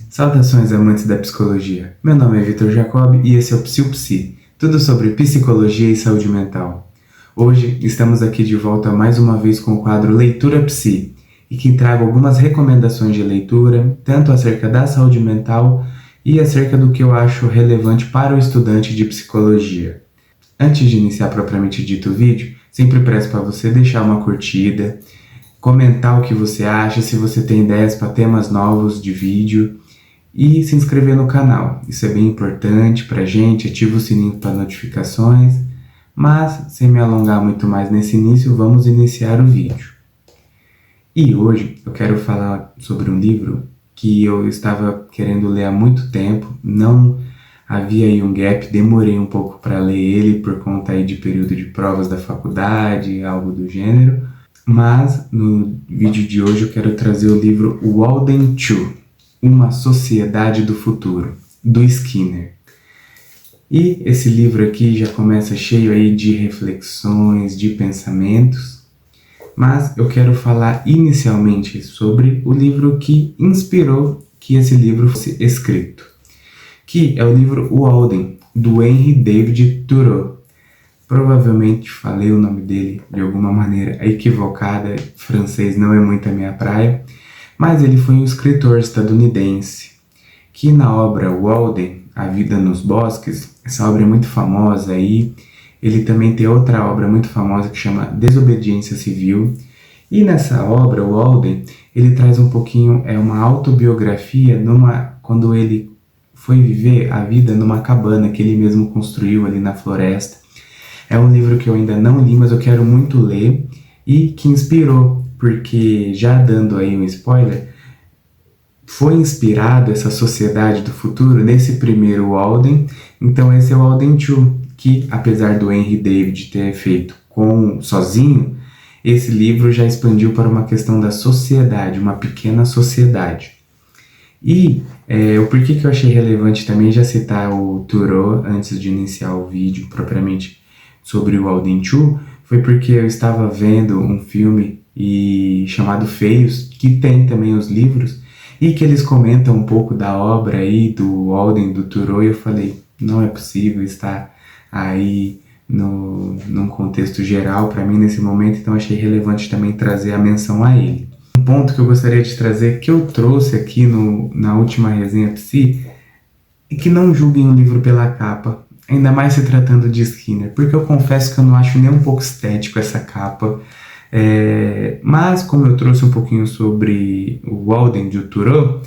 Saudações amantes da psicologia. Meu nome é Vitor Jacob e esse é o PsiuPsi, tudo sobre psicologia e saúde mental. Hoje estamos aqui de volta mais uma vez com o quadro Leitura Psi e que trago algumas recomendações de leitura, tanto acerca da saúde mental e acerca do que eu acho relevante para o estudante de psicologia. Antes de iniciar propriamente dito o vídeo, sempre peço para você deixar uma curtida, comentar o que você acha, se você tem ideias para temas novos de vídeo e se inscrever no canal. Isso é bem importante para a gente, ativa o sininho para notificações, mas sem me alongar muito mais nesse início, vamos iniciar o vídeo. E hoje eu quero falar sobre um livro que eu estava querendo ler há muito tempo, não havia aí um gap, demorei um pouco para ler ele por conta aí de período de provas da faculdade, algo do gênero, mas no vídeo de hoje eu quero trazer o livro Walden 2, Uma Sociedade do Futuro, do Skinner. E esse livro aqui já começa cheio aí de reflexões, de pensamentos, mas eu quero falar inicialmente sobre o livro que inspirou que esse livro fosse escrito, que é o livro Walden, do Henry David Thoreau. Provavelmente falei o nome dele de alguma maneira equivocada, francês não é muito a minha praia, mas ele foi um escritor estadunidense, que na obra Walden, A Vida nos Bosques, essa obra é muito famosa aí, ele também tem outra obra muito famosa que chama Desobediência Civil, e nessa obra, Walden, ele traz um pouquinho, uma autobiografia quando ele foi viver a vida numa cabana que ele mesmo construiu ali na floresta. É um livro que eu ainda não li, mas eu quero muito ler e que inspirou, porque já dando aí um spoiler, foi inspirado essa sociedade do futuro nesse primeiro Walden, então esse é o Walden 2, que apesar do Henry David ter feito sozinho, esse livro já expandiu para uma questão da sociedade, uma pequena sociedade. E o porquê que eu achei relevante também já citar o Thoreau antes de iniciar o vídeo propriamente sobre o Walden 2, foi porque eu estava vendo um filme chamado Feios, que tem também os livros, e que eles comentam um pouco da obra aí do Walden, do Thoreau, e eu falei, não é possível estar aí num contexto geral para mim nesse momento, então achei relevante também trazer a menção a ele. Um ponto que eu gostaria de trazer, que eu trouxe aqui na última resenha Psi, é que não julguem o livro pela capa, ainda mais se tratando de Skinner, porque eu confesso que eu não acho nem um pouco estético essa capa, mas como eu trouxe um pouquinho sobre o Walden de Thoreau,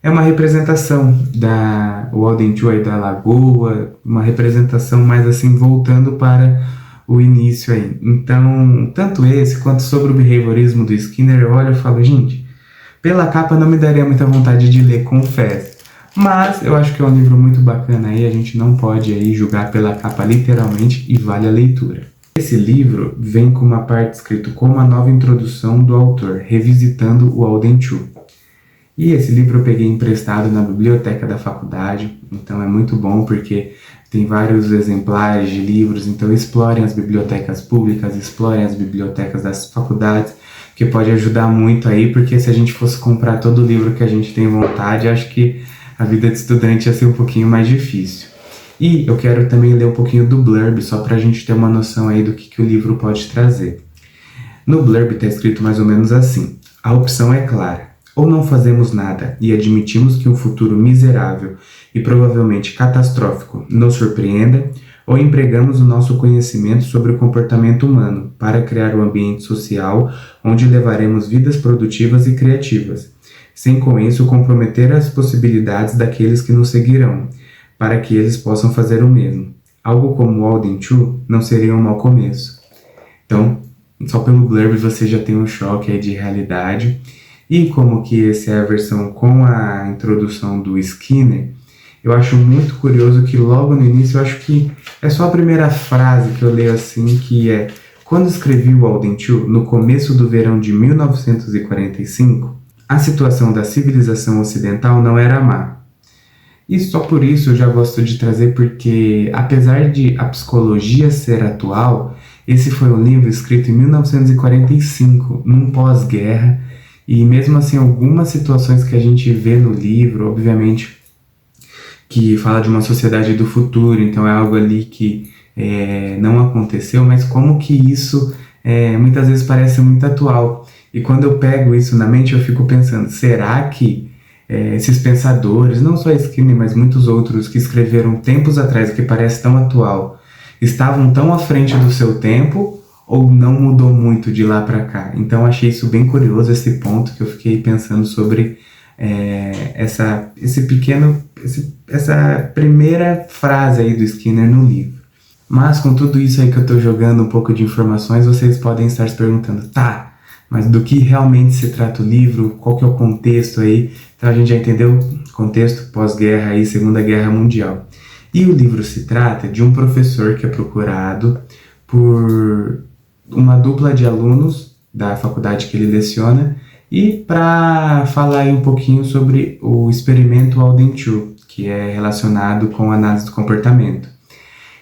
é uma representação da Walden 2 aí da Lagoa, uma representação mais assim voltando para o início aí. Então, tanto esse quanto sobre o behaviorismo do Skinner, eu olho e falo, gente, pela capa não me daria muita vontade de ler, confesso. Mas eu acho que é um livro muito bacana aí, a gente não pode aí julgar pela capa literalmente e vale a leitura. Esse livro vem com uma parte escrita como a nova introdução do autor, revisitando o Walden 2. E esse livro eu peguei emprestado na biblioteca da faculdade, então é muito bom porque tem vários exemplares de livros, então explorem as bibliotecas públicas, explorem as bibliotecas das faculdades, que pode ajudar muito aí, porque se a gente fosse comprar todo o livro que a gente tem vontade, acho que a vida de estudante ia ser um pouquinho mais difícil. E eu quero também ler um pouquinho do blurb, só para a gente ter uma noção aí do que o livro pode trazer. No blurb está escrito mais ou menos assim: a opção é clara. Ou não fazemos nada e admitimos que um futuro miserável e provavelmente catastrófico nos surpreenda, ou empregamos o nosso conhecimento sobre o comportamento humano para criar um ambiente social onde levaremos vidas produtivas e criativas, sem com isso comprometer as possibilidades daqueles que nos seguirão, para que eles possam fazer o mesmo. Algo como Walden 2 não seria um mau começo. Então, só pelo blurb você já tem um choque aí de realidade. E como que essa é a versão com a introdução do Skinner, eu acho muito curioso que logo no início, eu acho que é só a primeira frase que eu leio assim, que é: quando escrevi o Walden 2, no começo do verão de 1945, a situação da civilização ocidental não era má. E só por isso eu já gosto de trazer, porque apesar de a psicologia ser atual, esse foi um livro escrito em 1945, num pós-guerra, E mesmo assim, algumas situações que a gente vê no livro, obviamente, que fala de uma sociedade do futuro, então é algo ali que não aconteceu, mas como que isso muitas vezes parece muito atual. E quando eu pego isso na mente, eu fico pensando, será que esses pensadores, não só Skinner, mas muitos outros que escreveram tempos atrás, que parece tão atual, estavam tão à frente do seu tempo ou não mudou muito de lá para cá? Então achei isso bem curioso, esse ponto que eu fiquei pensando sobre essa primeira frase aí do Skinner no livro. Mas com tudo isso aí que eu estou jogando um pouco de informações, vocês podem estar se perguntando, tá, mas do que realmente se trata o livro? Qual que é o contexto aí? Então a gente já entendeu o contexto pós-guerra aí, Segunda Guerra Mundial. E o livro se trata de um professor que é procurado por uma dupla de alunos da faculdade que ele leciona e para falar aí um pouquinho sobre o experimento Walden-True, que é relacionado com análise do comportamento.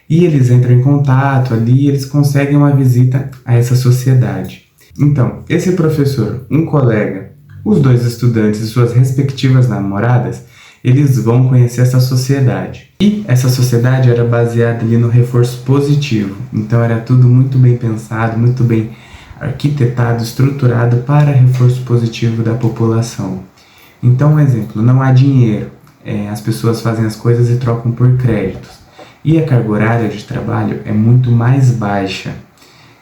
E eles entram em contato ali e eles conseguem uma visita a essa sociedade. Então, esse professor, um colega, os dois estudantes e suas respectivas namoradas, eles vão conhecer essa sociedade. E essa sociedade era baseada ali no reforço positivo. Então era tudo muito bem pensado, muito bem arquitetado, estruturado para reforço positivo da população. Então, um exemplo, não há dinheiro. As pessoas fazem as coisas e trocam por créditos. E a carga horária de trabalho é muito mais baixa.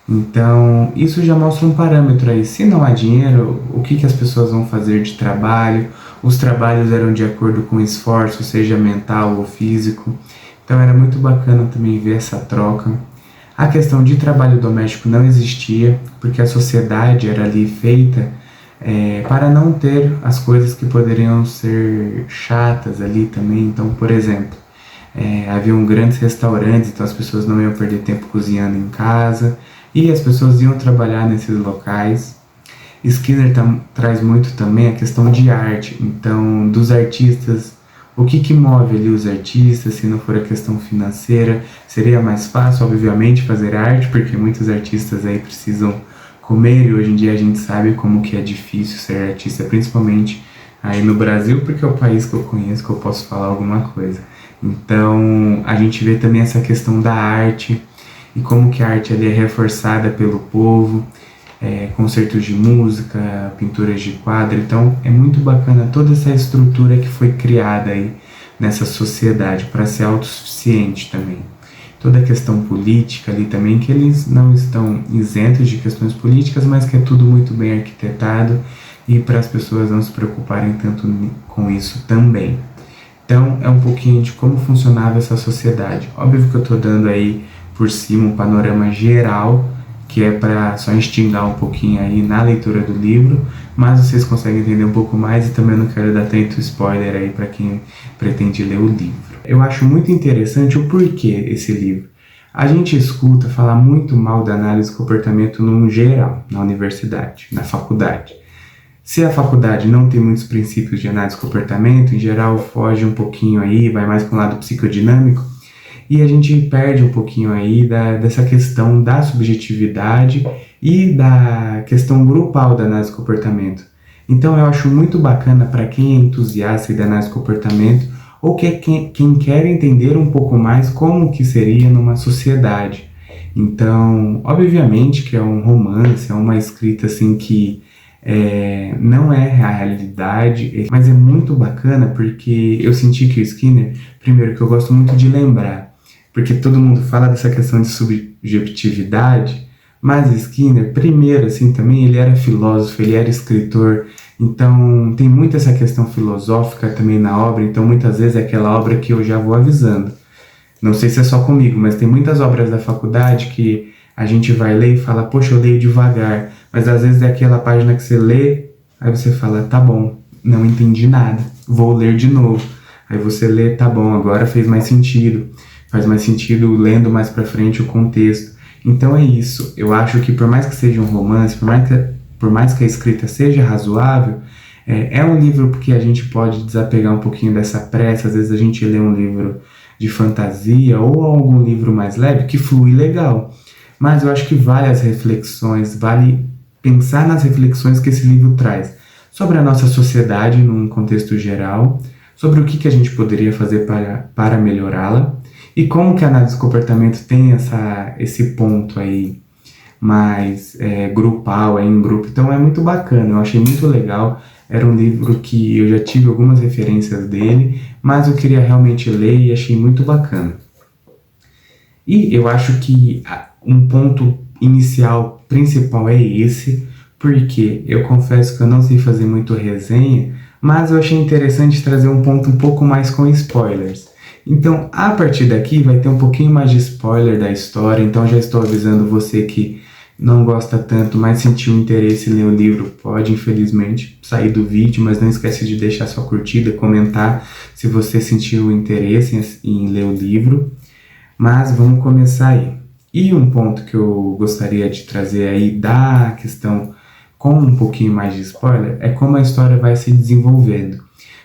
Então, isso já mostra um parâmetro aí. Se não há dinheiro, o que as pessoas vão fazer de trabalho? Os trabalhos eram de acordo com o esforço, seja mental ou físico. Então, era muito bacana também ver essa troca. A questão de trabalho doméstico não existia, porque a sociedade era ali feita para não ter as coisas que poderiam ser chatas ali também. Então, por exemplo, haviam grandes restaurantes, então as pessoas não iam perder tempo cozinhando em casa e as pessoas iam trabalhar nesses locais. Skinner traz muito também a questão de arte, então dos artistas, o que move ali os artistas, se não for a questão financeira, seria mais fácil, obviamente, fazer arte, porque muitos artistas aí precisam comer e hoje em dia a gente sabe como que é difícil ser artista, principalmente aí no Brasil, porque é o país que eu conheço, que eu posso falar alguma coisa. Então a gente vê também essa questão da arte e como que a arte ali é reforçada pelo povo, concertos de música, pinturas de quadro. Então é muito bacana toda essa estrutura que foi criada aí nessa sociedade para ser autossuficiente também. Toda a questão política ali também, que eles não estão isentos de questões políticas, mas que é tudo muito bem arquitetado e para as pessoas não se preocuparem tanto com isso também. Então é um pouquinho de como funcionava essa sociedade. Óbvio que eu estou dando aí por cima um panorama geral, que é para só instigar um pouquinho aí na leitura do livro, mas vocês conseguem entender um pouco mais e também não quero dar tanto spoiler aí para quem pretende ler o livro. Eu acho muito interessante o porquê esse livro. A gente escuta falar muito mal da análise do comportamento no geral, na universidade, na faculdade. Se a faculdade não tem muitos princípios de análise do comportamento, em geral foge um pouquinho aí, vai mais para o lado psicodinâmico, e a gente perde um pouquinho aí dessa questão da subjetividade e da questão grupal da análise do comportamento. Então eu acho muito bacana para quem é entusiasta da análise do comportamento ou quem quer entender um pouco mais como que seria numa sociedade. Então, obviamente que é um romance, é uma escrita assim que não é a realidade, mas é muito bacana porque eu senti que o Skinner, primeiro que eu gosto muito de lembrar, porque todo mundo fala dessa questão de subjetividade, mas Skinner, primeiro assim também, ele era filósofo, ele era escritor, então tem muito essa questão filosófica também na obra, então muitas vezes é aquela obra que eu já vou avisando. Não sei se é só comigo, mas tem muitas obras da faculdade que a gente vai ler e fala, poxa, eu leio devagar, mas às vezes é aquela página que você lê, aí você fala, tá bom, não entendi nada, vou ler de novo. Aí você lê, tá bom, agora fez mais sentido lendo mais pra frente o contexto. Então é isso, eu acho que por mais que seja um romance, por mais que a escrita seja razoável, é um livro porque a gente pode desapegar um pouquinho dessa pressa, às vezes a gente lê um livro de fantasia ou algum livro mais leve que flui legal, mas eu acho que vale as reflexões, vale pensar nas reflexões que esse livro traz. sobre a nossa sociedade num contexto geral, sobre o que a gente poderia fazer para melhorá-la e como que a análise do comportamento tem esse ponto aí mais grupal, em grupo. Então é muito bacana, eu achei muito legal. Era um livro que eu já tive algumas referências dele, mas eu queria realmente ler e achei muito bacana. E eu acho que um ponto inicial principal é esse, porque eu confesso que eu não sei fazer muito resenha, mas eu achei interessante trazer um ponto um pouco mais com spoilers. Então, a partir daqui vai ter um pouquinho mais de spoiler da história, então já estou avisando você que não gosta tanto, mas sentiu interesse em ler o livro, pode, infelizmente, sair do vídeo, mas não esquece de deixar sua curtida, comentar se você sentiu interesse em ler o livro. Mas vamos começar aí. E um ponto que eu gostaria de trazer aí da questão com um pouquinho mais de spoiler é como a história vai se desenvolvendo.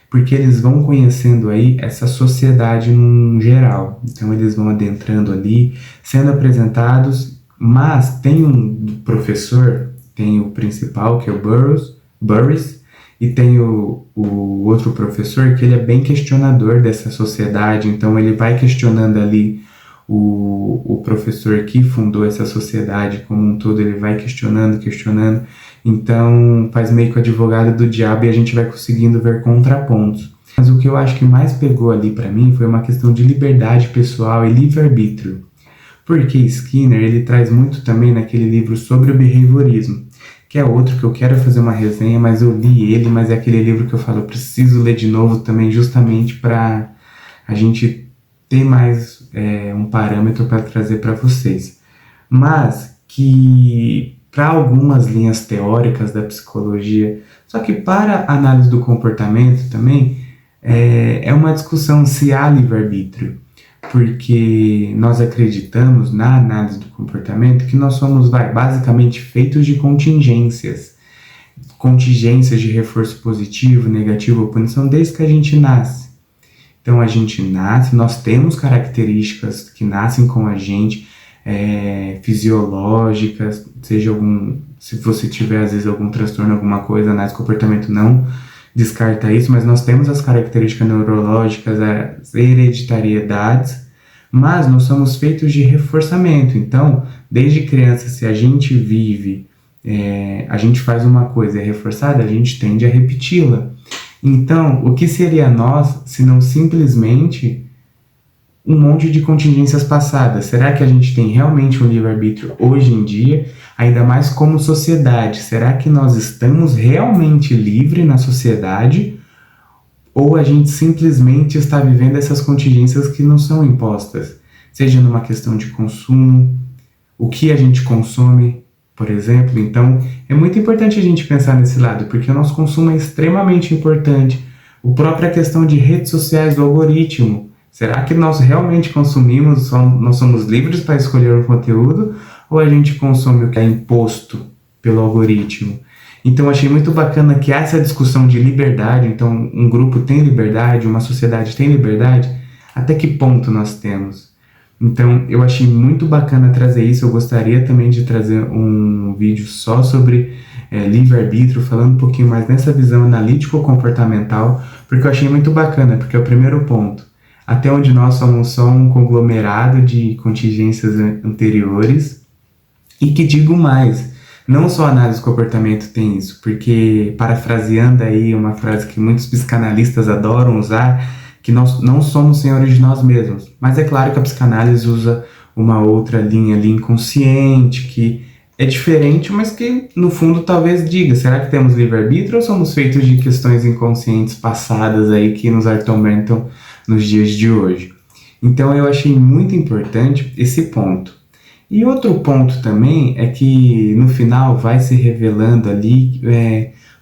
Porque eles vão conhecendo aí essa sociedade num geral. Então eles vão adentrando ali, sendo apresentados, mas tem um professor, tem o principal, que é o Burris, e tem o outro professor que ele é bem questionador dessa sociedade, então ele vai questionando ali o professor que fundou essa sociedade como um todo, ele vai questionando, então faz meio que o advogado do diabo e a gente vai conseguindo ver contrapontos. Mas o que eu acho que mais pegou ali para mim foi uma questão de liberdade pessoal e livre-arbítrio, porque Skinner ele traz muito também naquele livro sobre o behaviorismo, que é outro que eu quero fazer uma resenha, mas eu li ele, mas é aquele livro que eu falo, eu preciso ler de novo também, justamente para a gente ter mais um parâmetro para trazer para vocês. Mas que para algumas linhas teóricas da psicologia, só que para a análise do comportamento também, é uma discussão se há livre-arbítrio, porque nós acreditamos na análise do comportamento que nós somos basicamente feitos de contingências de reforço positivo, negativo ou punição desde que a gente nasce. Então a gente nasce, nós temos características que nascem com a gente, fisiológicas, se você tiver às vezes algum transtorno, alguma coisa, análise do comportamento não descarta isso, mas nós temos as características neurológicas, as hereditariedades, mas nós somos feitos de reforçamento. Então, desde criança, se a gente vive, a gente faz uma coisa é reforçada, a gente tende a repeti-la. Então, o que seria nós, se não simplesmente um monte de contingências passadas? Será que a gente tem realmente um livre-arbítrio hoje em dia, ainda mais como sociedade? Será que nós estamos realmente livres na sociedade? Ou a gente simplesmente está vivendo essas contingências que não são impostas? Seja numa questão de consumo, o que a gente consome, por exemplo. Então, é muito importante a gente pensar nesse lado, porque o nosso consumo é extremamente importante. A própria questão de redes sociais, do algoritmo. Será que nós realmente consumimos, nós somos livres para escolher o conteúdo, ou a gente consome o que é imposto pelo algoritmo? Então, achei muito bacana que há essa discussão de liberdade. Então, um grupo tem liberdade, uma sociedade tem liberdade? Até que ponto nós temos? Então, eu achei muito bacana trazer isso. Eu gostaria também de trazer um vídeo só sobre livre-arbítrio, falando um pouquinho mais nessa visão analítico-comportamental, porque eu achei muito bacana, porque é o primeiro ponto. Até onde nós somos só um conglomerado de contingências anteriores, e que digo mais, não só a análise do comportamento tem isso, porque, parafraseando aí uma frase que muitos psicanalistas adoram usar, que nós não somos senhores de nós mesmos. Mas é claro que a psicanálise usa uma outra linha ali inconsciente, que é diferente, mas que no fundo talvez diga, será que temos livre-arbítrio ou somos feitos de questões inconscientes passadas aí que nos atormentam nos dias de hoje? Então eu achei muito importante esse ponto. E outro ponto também é que no final vai se revelando ali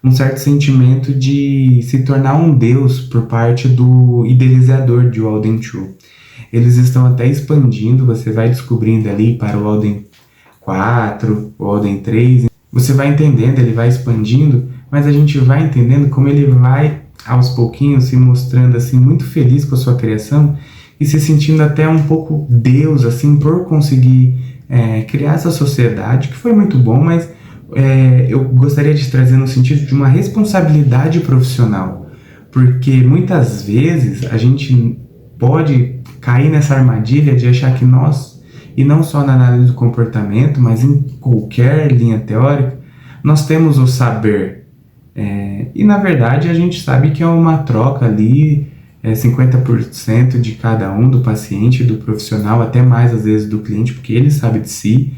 um certo sentimento de se tornar um deus por parte do idealizador de Walden True. Eles estão até expandindo, você vai descobrindo ali para o Walden 4, o Walden 3, você vai entendendo, ele vai expandindo, mas a gente vai entendendo como ele vai aos pouquinhos se mostrando assim muito feliz com a sua criação e se sentindo até um pouco Deus assim por conseguir criar essa sociedade, que foi muito bom, mas eu gostaria de trazer no sentido de uma responsabilidade profissional, porque muitas vezes a gente pode cair nessa armadilha de achar que nós, e não só na análise do comportamento, mas em qualquer linha teórica, nós temos o saber. E na verdade a gente sabe que é uma troca ali, 50% de cada um, do paciente, do profissional, até mais às vezes do cliente, porque ele sabe de si.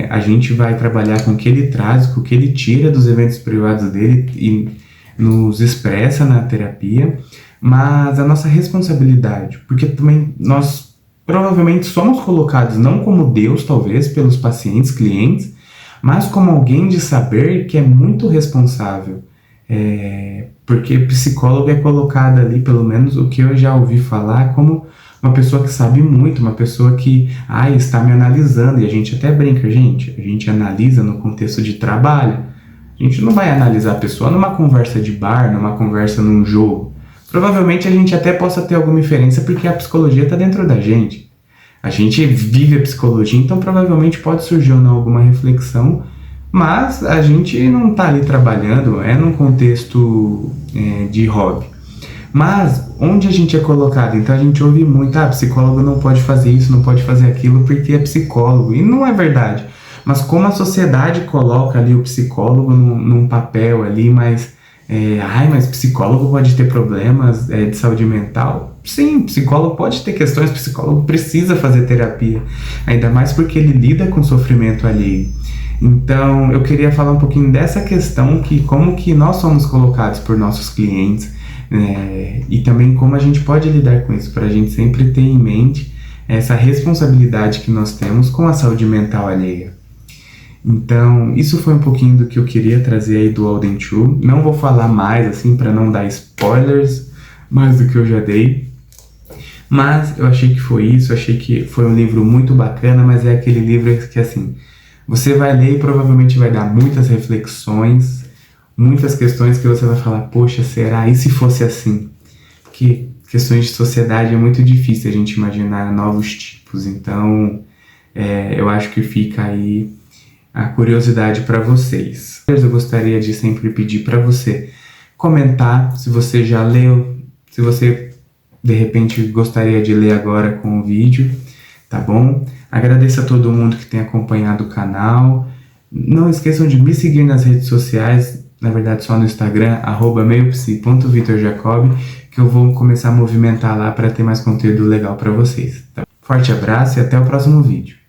A gente vai trabalhar com o que ele traz, com o que ele tira dos eventos privados dele e nos expressa na terapia, mas a nossa responsabilidade, porque também nós provavelmente somos colocados não como Deus, talvez, pelos pacientes, clientes, mas como alguém de saber que é muito responsável. Porque psicólogo é colocado ali, pelo menos o que eu já ouvi falar, como uma pessoa que sabe muito, uma pessoa que está me analisando, e a gente até brinca, a gente analisa no contexto de trabalho, a gente não vai analisar a pessoa numa conversa de bar, numa conversa num jogo. Provavelmente a gente até possa ter alguma inferência porque a psicologia está dentro da gente. A gente vive a psicologia, então provavelmente pode surgir ou não alguma reflexão, mas a gente não está ali trabalhando, num contexto de hobby. Mas onde a gente é colocado? Então a gente ouve muito, psicólogo não pode fazer isso, não pode fazer aquilo porque é psicólogo. E não é verdade. Mas como a sociedade coloca ali o psicólogo num papel ali, mas psicólogo pode ter problemas de saúde mental? Sim, psicólogo pode ter questões, psicólogo precisa fazer terapia, ainda mais porque ele lida com sofrimento alheio. Então eu queria falar um pouquinho dessa questão, que como que nós somos colocados por nossos clientes, e também como a gente pode lidar com isso, para a gente sempre ter em mente essa responsabilidade que nós temos com a saúde mental alheia. Então, isso foi um pouquinho do que eu queria trazer aí do Walden Chu. Não vou falar mais, assim, para não dar spoilers, mais do que eu já dei. Mas eu achei que foi isso, achei que foi um livro muito bacana, mas é aquele livro que, assim, você vai ler e provavelmente vai dar muitas reflexões, muitas questões que você vai falar, poxa, será? E se fosse assim? Porque questões de sociedade é muito difícil a gente imaginar novos tipos. Então, eu acho que fica aí a curiosidade para vocês. Eu gostaria de sempre pedir para você comentar se você já leu, se você de repente gostaria de ler agora com o vídeo, tá bom? Agradeço a todo mundo que tem acompanhado o canal. Não esqueçam de me seguir nas redes sociais, na verdade só no Instagram, @meiopsi.vitorjacob, que eu vou começar a movimentar lá para ter mais conteúdo legal para vocês. Tá? Forte abraço e até o próximo vídeo.